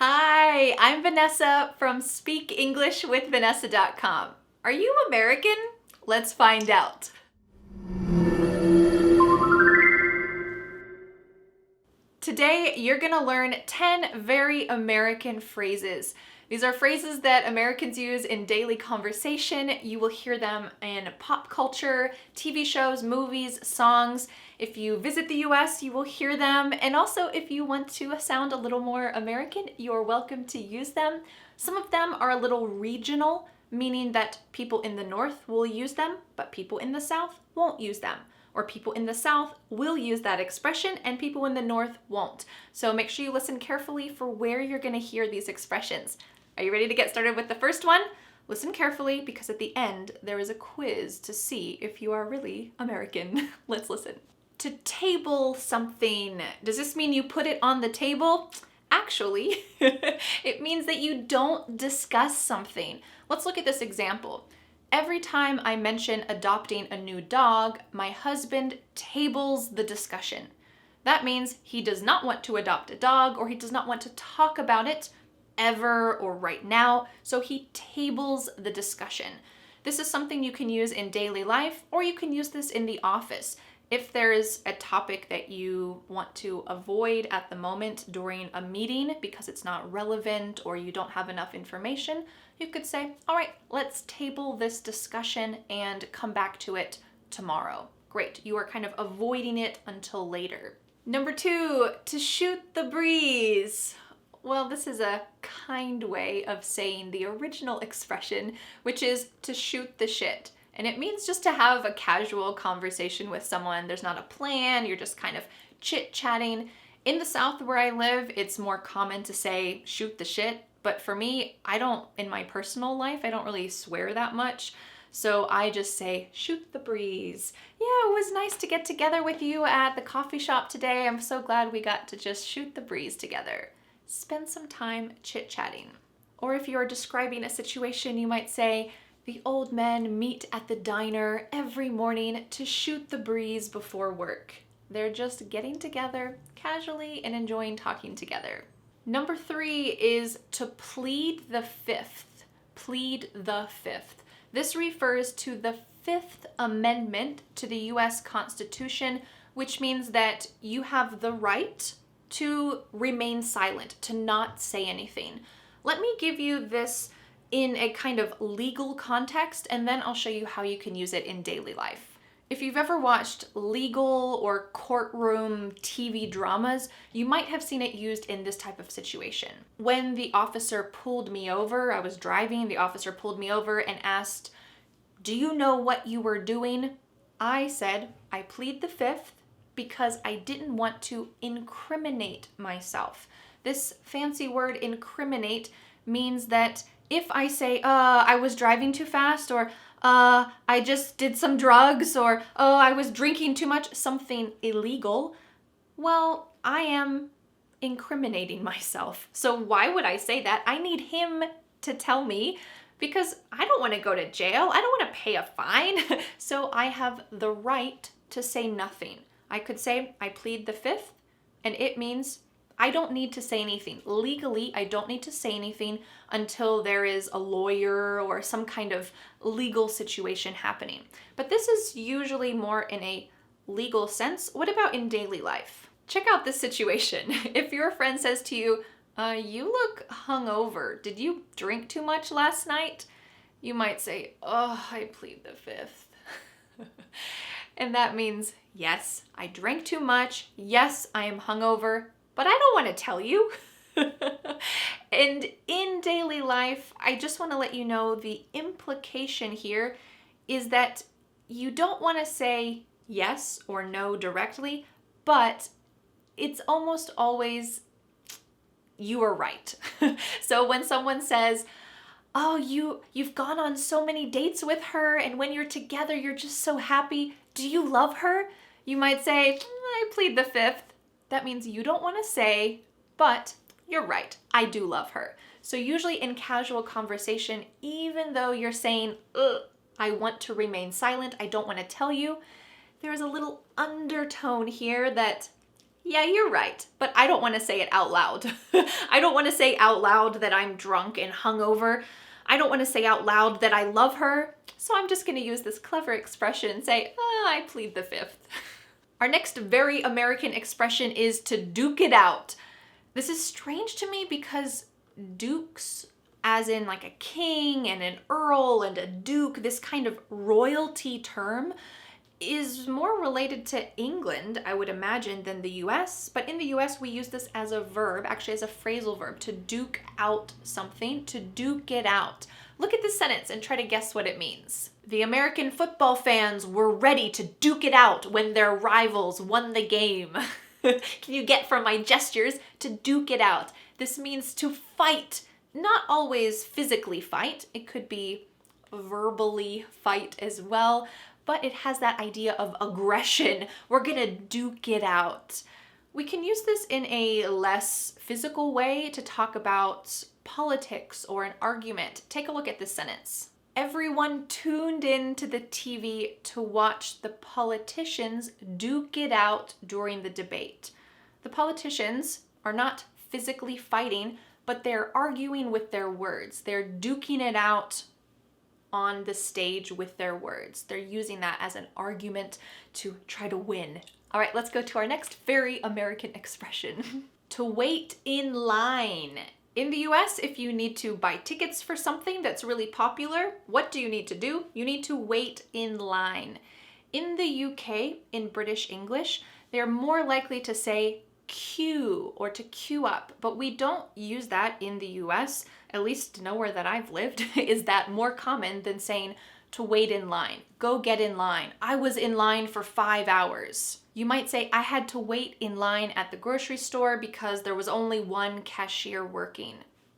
Hi, I'm Vanessa from speakenglishwithvanessa.com. Are you American? Let's find out. Today, you're gonna learn 10 very American phrases. These are phrases that Americans use in daily conversation. You will hear them in pop culture, TV shows, movies, songs. If you visit the US, you will hear them. And also, if you want to sound a little more American, you're welcome to use them. Some of them are a little regional, meaning that people in the North will use them, but people in the South won't use them. Or people in the South will use that expression and people in the North won't. So make sure you listen carefully for where you're gonna hear these expressions. Are you ready to get started with the first one? Listen carefully because at the end there is a quiz to see if you are really American. Let's listen. To table something. Does this mean you put it on the table? Actually, it means that you don't discuss something. Let's look at this example. Every time I mention adopting a new dog, my husband tables the discussion. That means he does not want to adopt a dog or he does not want to talk about it ever or right now, so he tables the discussion. This is something you can use in daily life or you can use this in the office. If there is a topic that you want to avoid at the moment during a meeting because it's not relevant or you don't have enough information, you could say, all right, let's table this discussion and come back to it tomorrow. Great, you are kind of avoiding it until later. Number 2, to shoot the breeze. Well, this is a kind way of saying the original expression, which is to shoot the shit. And it means just to have a casual conversation with someone. There's not a plan, you're just kind of chit-chatting. In the South where I live, it's more common to say shoot the shit. But for me, in my personal life, I don't really swear that much. So I just say, shoot the breeze. Yeah, it was nice to get together with you at the coffee shop today. I'm so glad we got to just shoot the breeze together. Spend some time chit-chatting. Or if you're describing a situation, you might say, the old men meet at the diner every morning to shoot the breeze before work. They're just getting together casually and enjoying talking together. Number 3 is to plead the fifth. Plead the fifth. This refers to the Fifth Amendment to the US Constitution, which means that you have the right to remain silent, to not say anything. Let me give you this in a kind of legal context, and then I'll show you how you can use it in daily life. If you've ever watched legal or courtroom TV dramas, you might have seen it used in this type of situation. When the officer pulled me over, I was driving, the officer pulled me over and asked, "Do you know what you were doing?" I said, "I plead the fifth because I didn't want to incriminate myself." This fancy word incriminate means that if I say, I was driving too fast, or I just did some drugs, or I was drinking too much, something illegal, well, I am incriminating myself. So why would I say that? I need him to tell me because I don't want to go to jail. I don't want to pay a fine. So I have the right to say nothing. I could say, I plead the fifth, and it means I don't need to say anything. Legally, I don't need to say anything until there is a lawyer or some kind of legal situation happening. But this is usually more in a legal sense. What about in daily life? Check out this situation. If your friend says to you, you look hungover. Did you drink too much last night? You might say, I plead the fifth. And that means, yes, I drank too much. Yes, I am hungover. But I don't want to tell you. And in daily life, I just want to let you know the implication here is that you don't want to say yes or no directly, but it's almost always you are right. So when someone says, you've gone on so many dates with her, and when you're together, you're just so happy. Do you love her? You might say, I plead the fifth. That means you don't want to say, but you're right, I do love her. So usually in casual conversation, even though you're saying, I want to remain silent, I don't want to tell you, there is a little undertone here that Yeah, you're right, but I don't want to say it out loud. I don't want to say out loud that I'm drunk and hungover. I don't want to say out loud that I love her, so I'm just going to use this clever expression and say, I plead the fifth. Our next very American expression is to duke it out. This is strange to me because dukes, as in like a king and an earl and a duke, this kind of royalty term, is more related to England, I would imagine, than the US. But in the US, we use this as a verb, actually as a phrasal verb, to duke out something, to duke it out. Look at this sentence and try to guess what it means. The American football fans were ready to duke it out when their rivals won the game. Can you get from my gestures to duke it out? This means to fight, not always physically fight. It could be verbally fight as well, but it has that idea of aggression. We're gonna duke it out. We can use this in a less physical way to talk about politics or an argument. Take a look at this sentence. Everyone tuned in to the TV to watch the politicians duke it out during the debate. The politicians are not physically fighting, but they're arguing with their words. They're duking it out on the stage with their words. They're using that as an argument to try to win. All right, let's go to our next very American expression. To wait in line. In the US, if you need to buy tickets for something that's really popular, what do you need to do? You need to wait in line. In the UK, in British English, they're more likely to say queue or to queue up, but we don't use that in the US, at least nowhere that I've lived. Is that more common than saying to wait in line? Go get in line. I was in line for 5 hours. You might say, I had to wait in line at the grocery store because there was only one cashier working.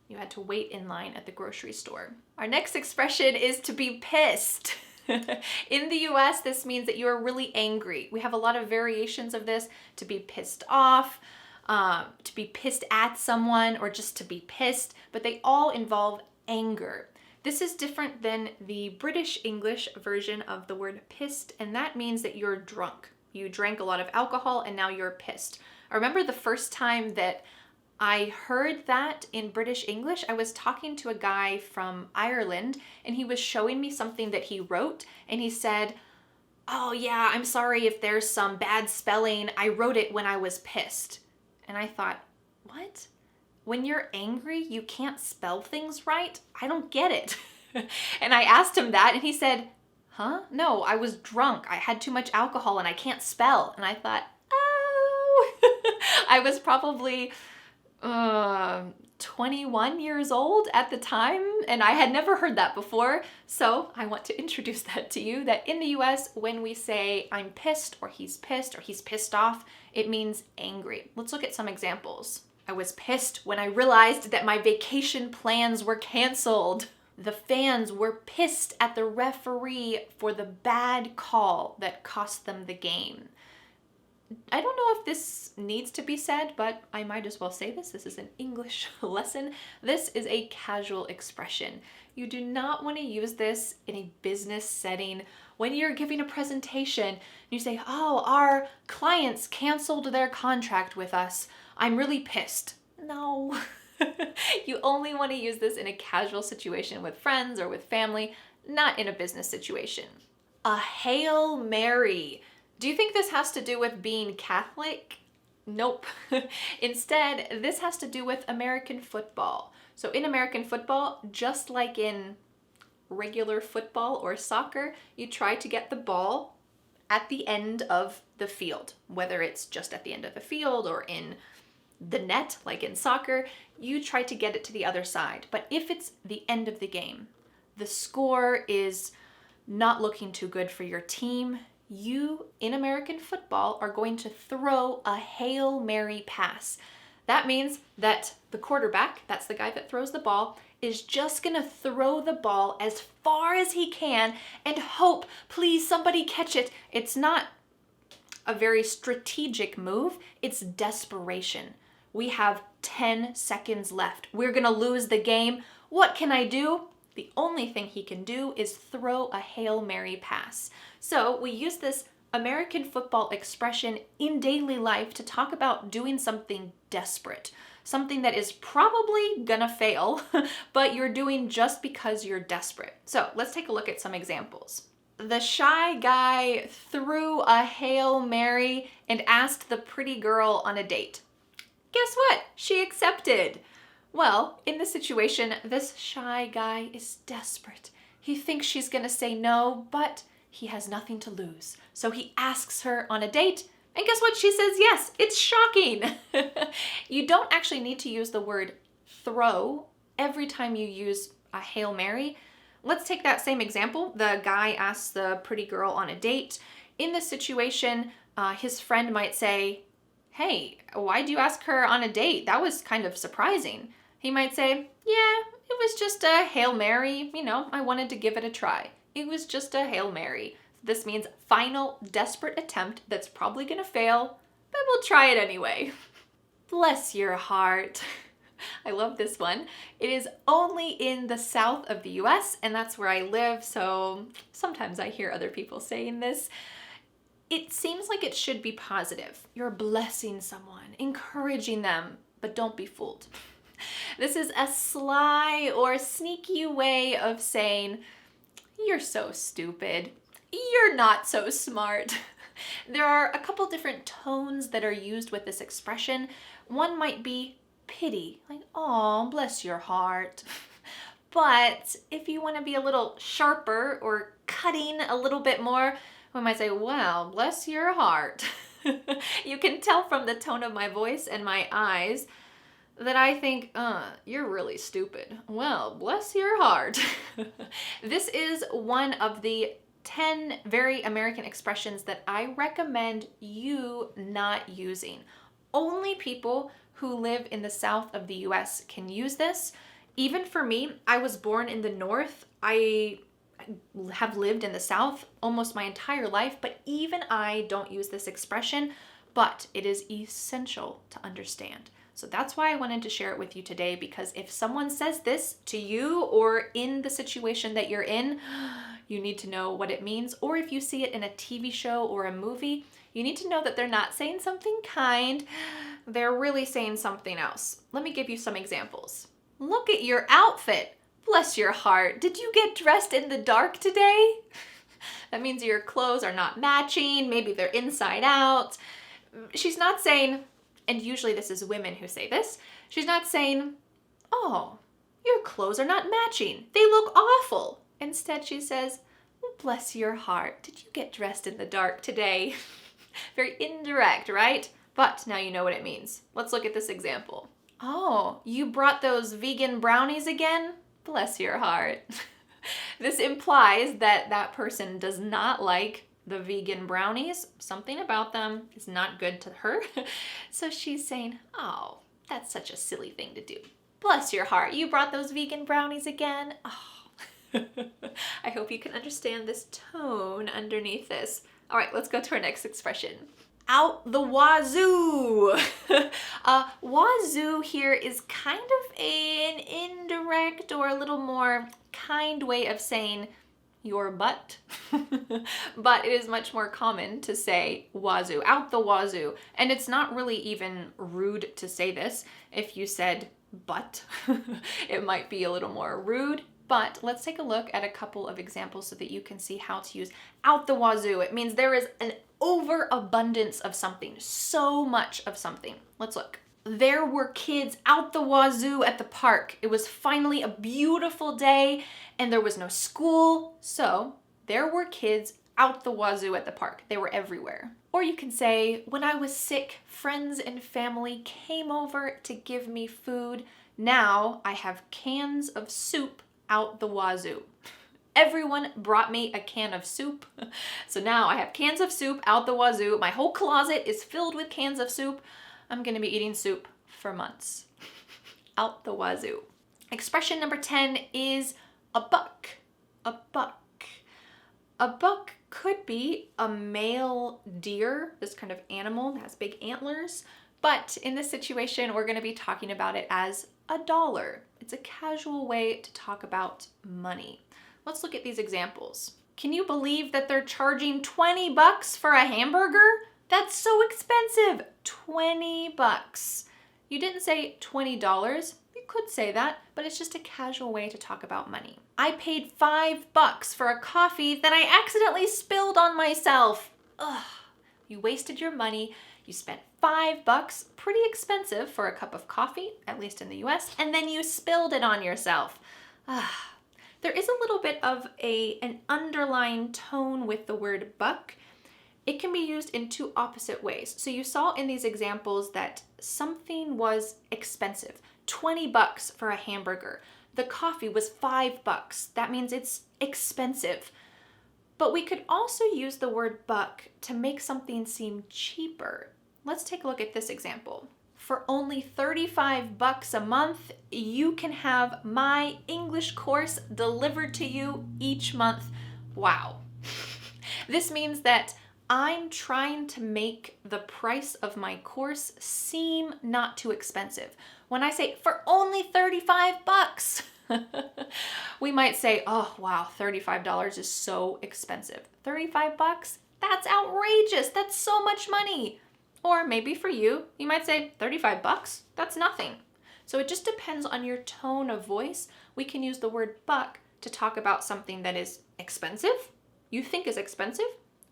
You had to wait in line at the grocery store. Our next expression is to be pissed. In the US, this means that you are really angry. We have a lot of variations of this: to be pissed off, to be pissed at someone, or just to be pissed, but they all involve anger. This is different than the British English version of the word pissed, and that means that you're drunk. You drank a lot of alcohol and now you're pissed. I remember the first time that I heard that in British English, I was talking to a guy from Ireland and he was showing me something that he wrote, and he said, oh yeah, I'm sorry if there's some bad spelling. I wrote it when I was pissed. And I thought, what? When you're angry, you can't spell things right? I don't get it. And I asked him that and he said, huh? No, I was drunk. I had too much alcohol and I can't spell. And I thought, oh, I was probably 21 years old at the time, and I had never heard that before. So I want to introduce that to you, that in the US, when we say I'm pissed or he's pissed off, it means angry. Let's look at some examples. I was pissed when I realized that my vacation plans were canceled. The fans were pissed at the referee for the bad call that cost them the game. I don't know if this needs to be said, but I might as well say this. This is an English lesson. This is a casual expression. You do not want to use this in a business setting. When you're giving a presentation, you say, oh, our clients canceled their contract with us. I'm really pissed. No. You only want to use this in a casual situation with friends or with family, not in a business situation. A Hail Mary. Do you think this has to do with being Catholic? Nope. Instead, this has to do with American football. So in American football, just like in regular football or soccer, you try to get the ball at the end of the field. Whether it's just at the end of the field or in the net, like in soccer, you try to get it to the other side. But if it's the end of the game, the score is not looking too good for your team, you, in American football, are going to throw a Hail Mary pass. That means that the quarterback, that's the guy that throws the ball, is just gonna throw the ball as far as he can and hope, please somebody catch it. It's not a very strategic move, it's desperation. We have 10 seconds left. We're gonna lose the game. What can I do? The only thing he can do is throw a Hail Mary pass. So we use this American football expression in daily life to talk about doing something desperate, something that is probably gonna fail, but you're doing just because you're desperate. So let's take a look at some examples. The shy guy threw a Hail Mary and asked the pretty girl on a date. Guess what? She accepted. Well, in this situation, this shy guy is desperate. He thinks she's gonna say no, but he has nothing to lose. So he asks her on a date, and guess what? She says yes. It's shocking. You don't actually need to use the word throw every time you use a Hail Mary. Let's take that same example. The guy asks the pretty girl on a date. In this situation, his friend might say, hey, why'd you ask her on a date? That was kind of surprising. He might say, yeah, it was just a Hail Mary. I wanted to give it a try. It was just a Hail Mary. This means final, desperate attempt that's probably gonna fail, but we'll try it anyway. Bless your heart. I love this one. It is only in the south of the US, and that's where I live, so sometimes I hear other people saying this. It seems like it should be positive. You're blessing someone, encouraging them, but don't be fooled. This is a sly or sneaky way of saying, you're so stupid. You're not so smart. There are a couple different tones that are used with this expression. One might be pity, like, oh, bless your heart. But if you want to be a little sharper or cutting a little bit more, we might say, well, bless your heart. You can tell from the tone of my voice and my eyes that I think, you're really stupid. Well, bless your heart. This is one of the 10 very American expressions that I recommend you not using. Only people who live in the south of the US can use this. Even for me, I was born in the north. I have lived in the south almost my entire life, but even I don't use this expression, but it is essential to understand. So that's why I wanted to share it with you today, because if someone says this to you or in the situation that you're in, you need to know what it means. Or if you see it in a TV show or a movie, you need to know that they're not saying something kind, they're really saying something else. Let me give you some examples. Look at your outfit. Bless your heart. Did you get dressed in the dark today? That means your clothes are not matching. Maybe they're inside out. She's not saying, and usually this is women who say this, she's not saying, oh, your clothes are not matching. They look awful. Instead, she says, bless your heart. Did you get dressed in the dark today? Very indirect, right? But now you know what it means. Let's look at this example. Oh, you brought those vegan brownies again? Bless your heart. This implies that that person does not like the vegan brownies. Something about them is not good to her. So she's saying, oh, that's such a silly thing to do. Bless your heart. You brought those vegan brownies again? Oh. I hope you can understand this tone underneath this. All right, let's go to our next expression. Out the wazoo. Wazoo here is kind of an indirect or a little more kind way of saying your butt. But it is much more common to say wazoo, out the wazoo. And it's not really even rude to say this. If you said butt, it might be a little more rude. But let's take a look at a couple of examples so that you can see how to use out the wazoo. It means there is an overabundance of something, so much of something. Let's look. There were kids out the wazoo at the park. It was finally a beautiful day and there was no school. So there were kids out the wazoo at the park. They were everywhere. Or you can say, when I was sick, friends and family came over to give me food. Now I have cans of soup out the wazoo. Everyone brought me a can of soup. So now I have cans of soup out the wazoo. My whole closet is filled with cans of soup. I'm gonna be eating soup for months. Out the wazoo. Expression number 10 is a buck. A buck. A buck could be a male deer, this kind of animal that has big antlers. But in this situation, we're gonna be talking about it as a dollar. It's a casual way to talk about money. Let's look at these examples. Can you believe that they're charging 20 bucks for a hamburger? That's so expensive. 20 bucks. You didn't say $20. You could say that, but it's just a casual way to talk about money. I paid 5 bucks for a coffee that I accidentally spilled on myself. Ugh. You wasted your money. You spent 5 bucks, pretty expensive for a cup of coffee, at least in the US, and then you spilled it on yourself. There is a little bit of an underlying tone with the word buck. It can be used in two opposite ways. So you saw in these examples that something was expensive. 20 bucks for a hamburger. The coffee was 5 bucks. That means it's expensive. But we could also use the word buck to make something seem cheaper. Let's take a look at this example. For only 35 bucks a month, you can have my English course delivered to you each month. Wow. This means that I'm trying to make the price of my course seem not too expensive. When I say for only 35 bucks, we might say, oh wow, $35 is so expensive. 35 bucks? That's outrageous. That's so much money. Or maybe for you, you might say 35 bucks? That's nothing. So it just depends on your tone of voice. We can use the word buck to talk about something that is expensive, you think is expensive,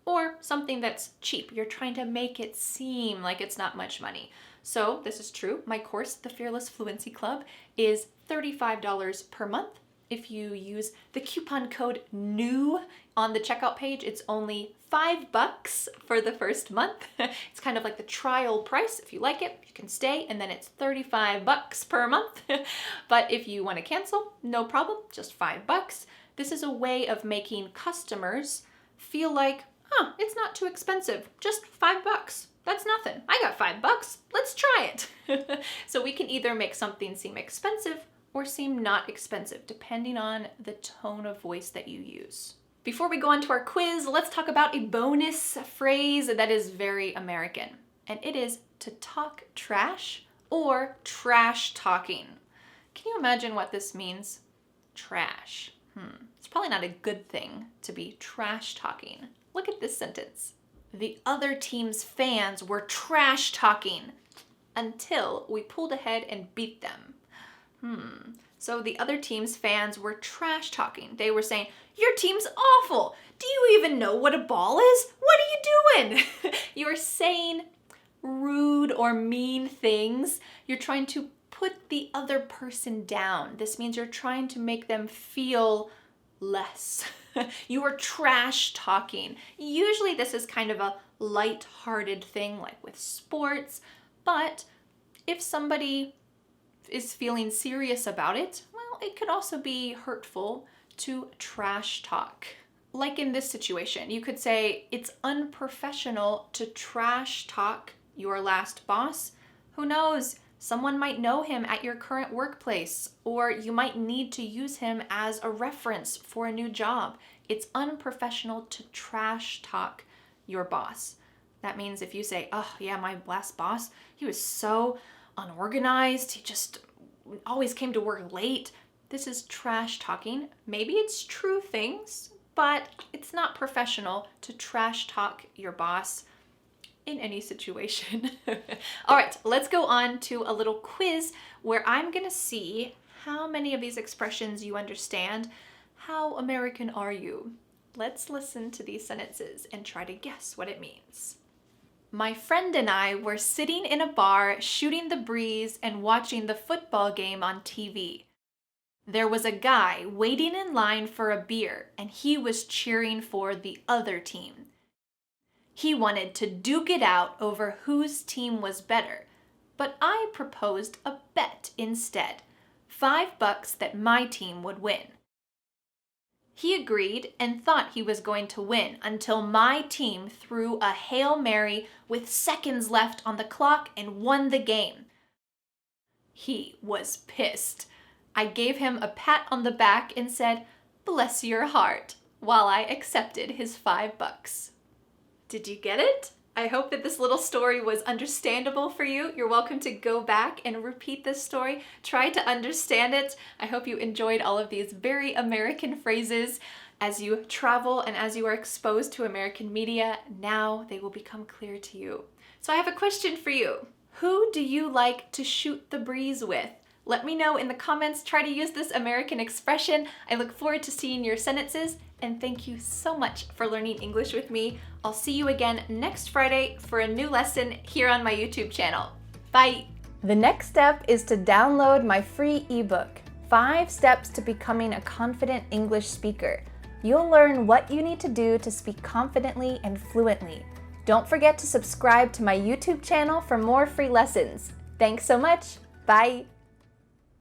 or something that's cheap. You're trying to make it seem like it's not much money. So this is true. My course, the Fearless Fluency Club, is $35 per month. If you use the coupon code NEW on the checkout page, it's only 5 bucks for the first month. It's kind of like the trial price. If you like it, you can stay, and then it's 35 bucks per month. But if you want to cancel, no problem, just 5 bucks. This is a way of making customers feel like, it's not too expensive, just 5 bucks. That's nothing. I got 5 bucks. Let's try it. So we can either make something seem expensive or seem not expensive, depending on the tone of voice that you use. Before we go on to our quiz, let's talk about a bonus phrase that is very American, and it is to talk trash or trash talking. Can you imagine what this means? Trash. It's probably not a good thing to be trash talking. Look at this sentence. The other team's fans were trash talking until we pulled ahead and beat them. So the other team's fans were trash talking. They were saying, your team's awful. Do you even know what a ball is? What are you doing? You are saying rude or mean things. You're trying to put the other person down. This means you're trying to make them feel less. You are trash talking. Usually this is kind of a light-hearted thing, like with sports, but if somebody is feeling serious about it, well, it could also be hurtful to trash talk. Like in this situation, you could say it's unprofessional to trash talk your last boss. Who knows? Someone might know him at your current workplace, or you might need to use him as a reference for a new job. It's unprofessional to trash talk your boss. That means if you say, oh yeah, my last boss, he was so unorganized, he just always came to work late. This is trash talking. Maybe it's true things, but it's not professional to trash talk your boss in any situation. All right, let's go on to a little quiz where I'm gonna see how many of these expressions you understand. How American are you? Let's listen to these sentences and try to guess what it means. My friend and I were sitting in a bar, shooting the breeze and watching the football game on TV. There was a guy waiting in line for a beer, and he was cheering for the other team. He wanted to duke it out over whose team was better, but I proposed a bet instead, 5 bucks that my team would win. He agreed and thought he was going to win until my team threw a Hail Mary with seconds left on the clock and won the game. He was pissed. I gave him a pat on the back and said, "Bless your heart," while I accepted his 5 bucks. Did you get it? I hope that this little story was understandable for you. You're welcome to go back and repeat this story. Try to understand it. I hope you enjoyed all of these very American phrases. As you travel and as you are exposed to American media, now they will become clear to you. So I have a question for you. Who do you like to shoot the breeze with? Let me know in the comments. Try to use this American expression. I look forward to seeing your sentences, and thank you so much for learning English with me. I'll see you again next Friday for a new lesson here on my YouTube channel. Bye! The next step is to download my free ebook, 5 Steps to Becoming a Confident English Speaker. You'll learn what you need to do to speak confidently and fluently. Don't forget to subscribe to my YouTube channel for more free lessons. Thanks so much. Bye!